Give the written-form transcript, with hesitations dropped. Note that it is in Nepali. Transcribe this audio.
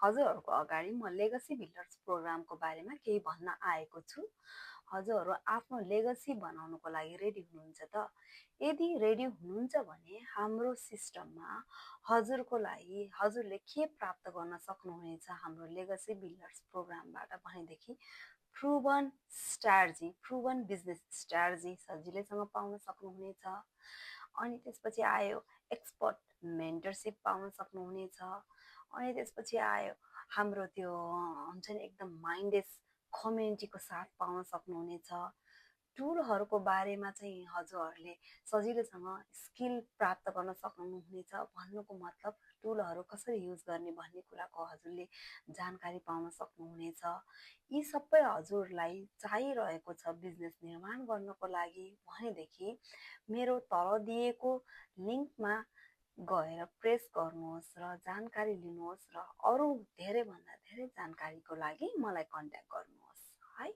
हजुरहरूको अगाडि म लेगसी बिल्डर्स प्रोग्रामको बारेमा केही भन्न आएको छु। हजुरहरू आफ्नो लेगसी बनाउनको लागि रेडी हुनुहुन्छ त? यदि रेडी हुनुहुन्छ भने हाम्रो सिस्टममा हजुरको लागि हजुरले के प्राप्त गर्न सक्नुहुनेछ हाम्रो लेगसी बिल्डर्स प्रोग्रामबाट भनेदेखि proven strategy, proven business strategy सजिलैसँग पाउन सक्नुहुनेछ। अनि त्यसपछि आयो एक्सपर्ट मेन्टरसिप पाउन सक्नुहुनेछ। अनि त्यसपछि आयो हाम्रो त्यो हुन्छ नि एकदम माइन्डेस कम्युनिटीको साथ पाउन सक्नुहुनेछ। टुलहरूको बारेमा चाहिँ हजुरहरूले सजिलैसँग स्किल प्राप्त गर्न सक्नुहुनेछ। भन्नुको मतलब टुलहरू कसरी युज गर्ने भन्ने कुराको हजुरले जानकारी पाउन सक्नुहुनेछ। यी सबै हजुरलाई चाहिरहेको छ बिजनेस निर्माण गर्नको लागि भनेदेखि मेरो तल दिएको लिङ्कमा गएर प्रेस गर्नुहोस् र जानकारी लिनुहोस् र अरू धेरैभन्दा धेरै जानकारीको लागि मलाई कन्ट्याक्ट गर्नुहोस् है।